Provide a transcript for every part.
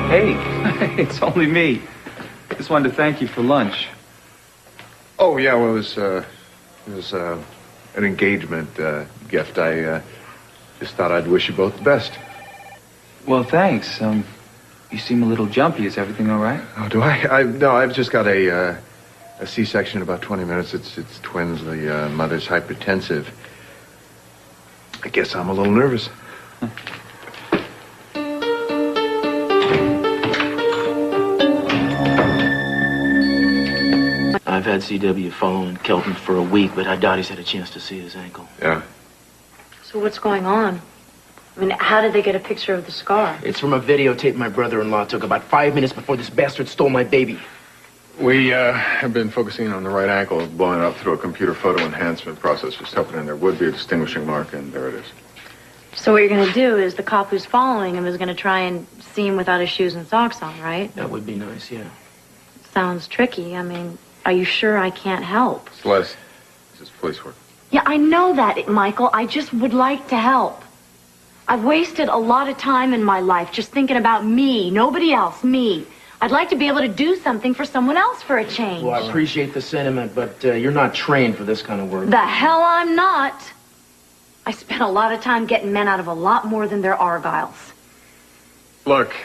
Hey, it's only me. Just wanted to thank you for lunch. Oh, yeah, well, it was an engagement gift. I just thought I'd wish you both the best. Well, thanks. You seem a little jumpy. Is everything all right? Oh, do I? No, I've just got a C-section in about 20 minutes. It's twins. The mother's hypertensive. I guess I'm a little nervous. I've had CW following Kelton for a week, but I doubt he's had a chance to see his ankle. Yeah. So what's going on? I mean, how did they get a picture of the scar? It's from a videotape my brother-in-law took about 5 minutes before this bastard stole my baby. We have been focusing on the right ankle, blowing it up through a computer photo enhancement process, just hoping there would be a distinguishing mark, and there it is. So what you're going to do is the cop who's following him is going to try and see him without his shoes and socks on, right? That would be nice, yeah. Sounds tricky. I mean, are you sure I can't help? Celeste, this is police work. Yeah, I know that, Michael. I just would like to help. I've wasted a lot of time in my life just thinking about me, nobody else, me. I'd like to be able to do something for someone else for a change. Well, I appreciate the sentiment, but you're not trained for this kind of work. The hell I'm not. I spent a lot of time getting men out of a lot more than their Argyles. Look,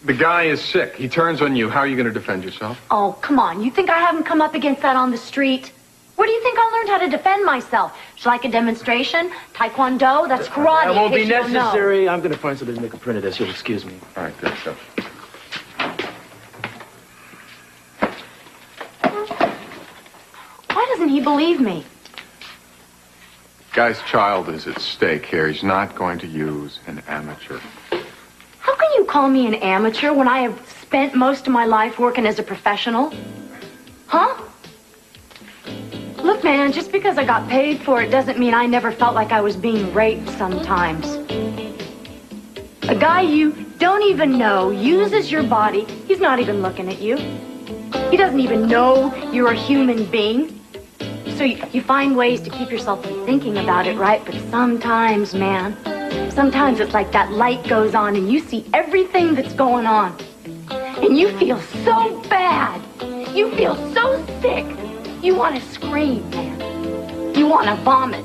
the guy is sick. He turns on you. How are you going to defend yourself? Oh, come on. You think I haven't come up against that on the street? Where do you think I learned how to defend myself? Like a demonstration? Taekwondo? That's karate. That won't be in case you don't know. necessary. I'm going to find somebody to make a print of this. You'll excuse me. All right, good stuff. Why doesn't he believe me? Guy's child is at stake here. He's not going to use an amateur. How can you call me an amateur when I have spent most of my life working as a professional? Huh? Look, man, just because I got paid for it doesn't mean I never felt like I was being raped sometimes. A guy you don't even know uses your body. He's not even looking at you. He doesn't even know you're a human being. So you find ways to keep yourself from thinking about it, right? But sometimes, man, sometimes it's like that light goes on and you see everything that's going on. And you feel so bad. You feel so sick. You want to scream, man. You want to vomit.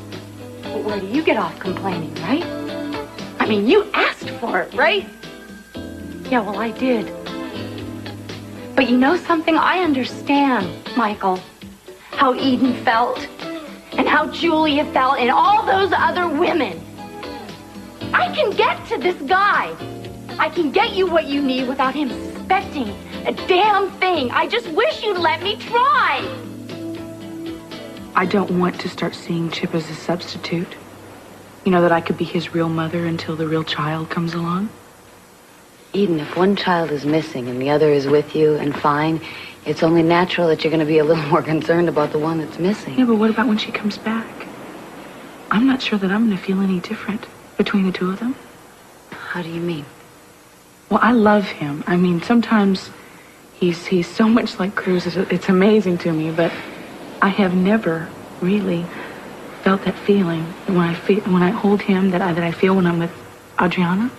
But where do you get off complaining, right? I mean, you asked for it, right? Yeah, well, I did. But you know something? I understand, Michael, how Eden felt and how Julia felt and all those other women. I can get to this guy. I can get you what you need without him suspecting a damn thing. I just wish you'd let me try. I don't want to start seeing Chip as a substitute. You know, that I could be his real mother until the real child comes along. Eden, if one child is missing and the other is with you and fine, it's only natural that you're going to be a little more concerned about the one that's missing. Yeah, but what about when she comes back? I'm not sure that I'm going to feel any different between the two of them. How do you mean? Well, I love him. I mean, sometimes he's so much like Cruz. It's amazing to me, but I have never really felt that feeling when I hold him that I feel when I'm with Adriana.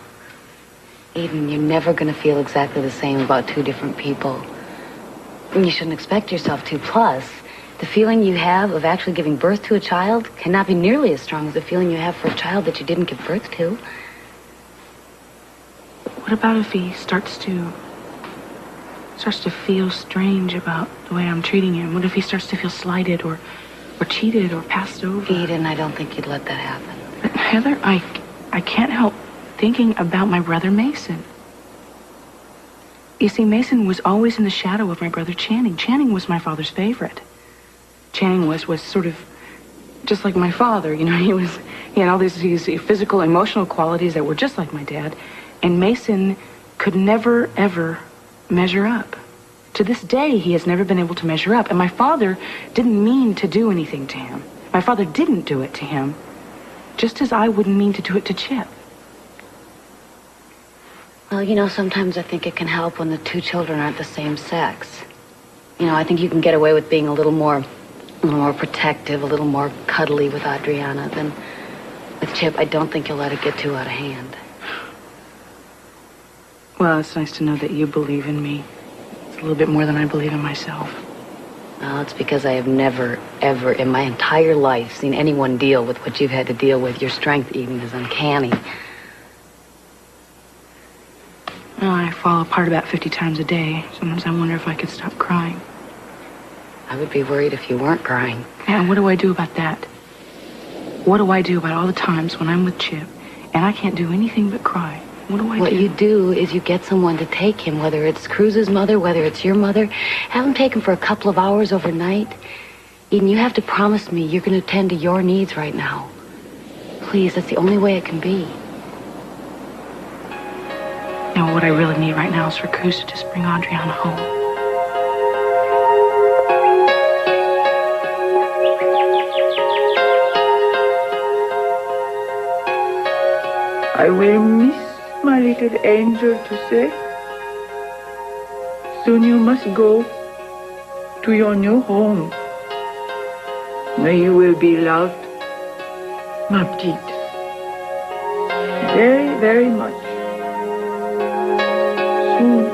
Eden, you're never going to feel exactly the same about two different people. You shouldn't expect yourself to. Plus, the feeling you have of actually giving birth to a child cannot be nearly as strong as the feeling you have for a child that you didn't give birth to. What about if he starts to feel strange about the way I'm treating him? What if he starts to feel slighted or cheated or passed over? Eden, I don't think you'd let that happen. But Heather, I can't help thinking about my brother Mason. You see, Mason was always in the shadow of my brother Channing. Channing was my father's favorite. Channing was sort of just like my father. You know, he had all these physical, emotional qualities that were just like my dad. And Mason could never, ever measure up. To this day, he has never been able to measure up. And my father didn't mean to do anything to him. My father didn't do it to him, just as I wouldn't mean to do it to Chip. Well, you know, sometimes I think it can help when the two children aren't the same sex. You know, I think you can get away with being a little more protective, a little more cuddly with Adriana than with Chip. I don't think you'll let it get too out of hand. Well, it's nice to know that you believe in me. It's a little bit more than I believe in myself. Well, it's because I have never, ever in my entire life seen anyone deal with what you've had to deal with. Your strength, Eden, is uncanny. Well, I fall apart about 50 times a day. Sometimes I wonder if I could stop crying. I would be worried if you weren't crying. Yeah, what do I do about that? What do I do about all the times when I'm with Chip and I can't do anything but cry? What do I do? What you do is you get someone to take him, whether it's Cruz's mother, whether it's your mother. Have him take him for a couple of hours overnight. Eden, you have to promise me you're going to tend to your needs right now. Please, that's the only way it can be. You know, what I really need right now is for Cruz to just bring Adriana home. I will miss my little angel to say. Soon you must go to your new home, where you will be loved, ma petite, very, very much. Soon.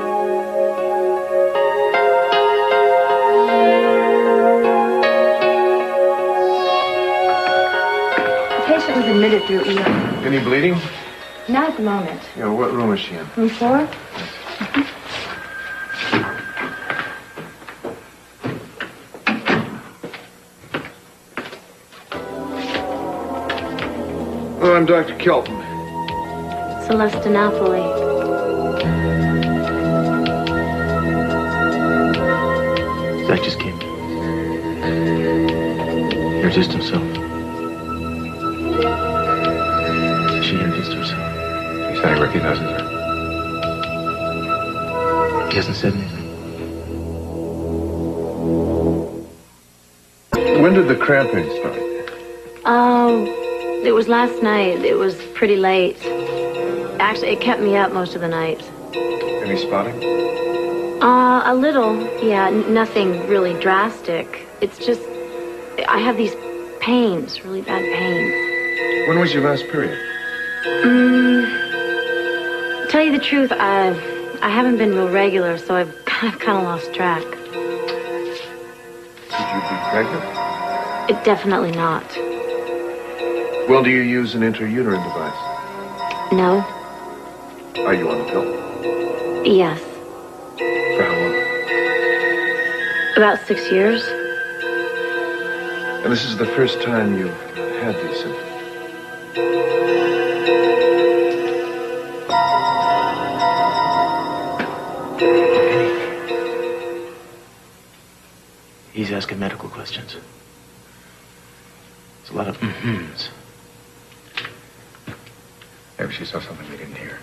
The patient was admitted through ER. Any bleeding? Not at the moment. Yeah, what room is she in? Room 4? Well, I'm Dr. Kelton. Celeste Napoli. Zack just came. You're just himself. She introduced herself. He said he recognizes her. He hasn't said anything. When did the cramping start? It was last night. It was pretty late. Actually, it kept me up most of the night. Any spotting? A little, yeah, nothing really drastic. It's just, I have these pains, really bad pains. When was your last period? Tell you the truth, I haven't been real regular, so I've kind of lost track. Should you be pregnant? It definitely not. Well, do you use an intrauterine device? No? Are you on the pill? Yes. For how long? About 6 years. And this is the first time you've had these symptoms? He's asking medical questions. There's a lot of mm-hms. Maybe she saw something we didn't hear.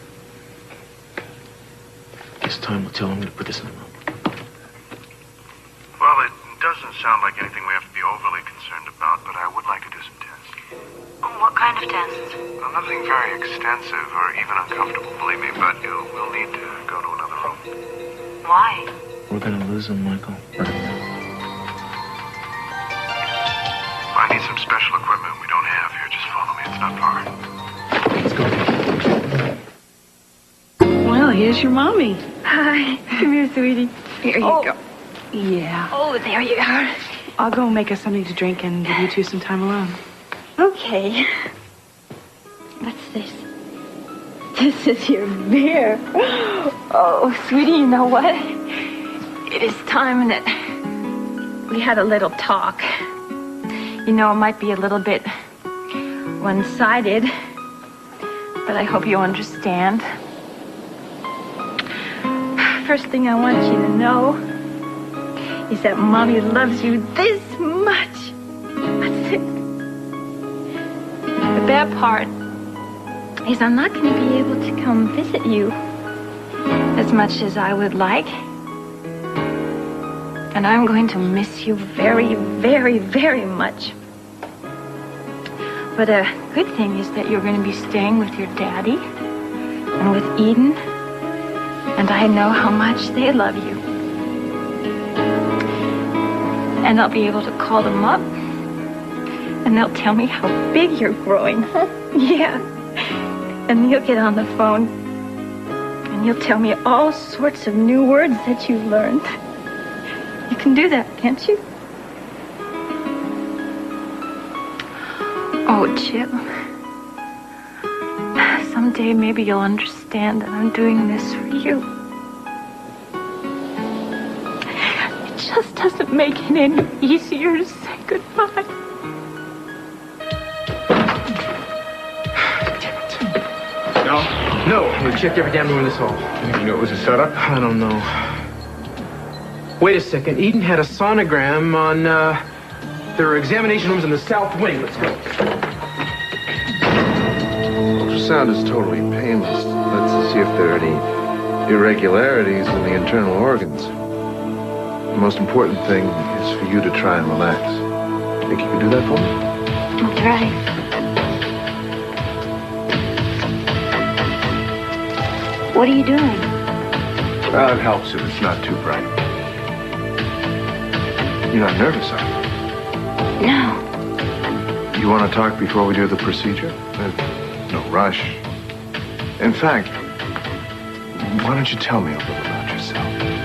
Guess time will tell. I'm going to put this in the room. Well, it doesn't sound like anything we have to be overly concerned about, but I would like to do some tests. What kind of tests? Well, nothing very extensive or even uncomfortable, believe me, but we'll need to go to another room. Why? We're going to lose him, Michael. I need some special equipment we don't have here. Just follow me. It's not far. Let's go. Well, here's your mommy. Hi. Come here, sweetie. Here you go. Yeah. Oh, there you are. I'll go make us something to drink and give you two some time alone. Okay. What's this? This is your beer. Oh, sweetie, you know what? It is time that we had a little talk. You know, it might be a little bit one-sided, but I hope you understand. First thing I want you to know is that Mommy loves you this much. That's it. The bad part is I'm not going to be able to come visit you as much as I would like. And I'm going to miss you very, very, very much. But a good thing is that you're going to be staying with your daddy and with Eden. And I know how much they love you. And I'll be able to call them up. And they'll tell me how big you're growing. Yeah. And you'll get on the phone. And you'll tell me all sorts of new words that you've learned. You can do that, can't you? Oh, Chip. Someday maybe you'll understand that I'm doing this for you. It just doesn't make it any easier to say goodbye. No, we checked every damn room in this hall. You know it was a setup? I don't know. Wait a second. Eden had a sonogram on, there are examination rooms in the south wing. Let's go. Ultrasound is totally painless. Let's see if there are any irregularities in the internal organs. The most important thing is for you to try and relax. Think you can do that for me? I'll try. What are you doing? Well, it helps if it's not too bright. You're not nervous, are you? No. You want to talk before we do the procedure? No rush. In fact, why don't you tell me a little about yourself?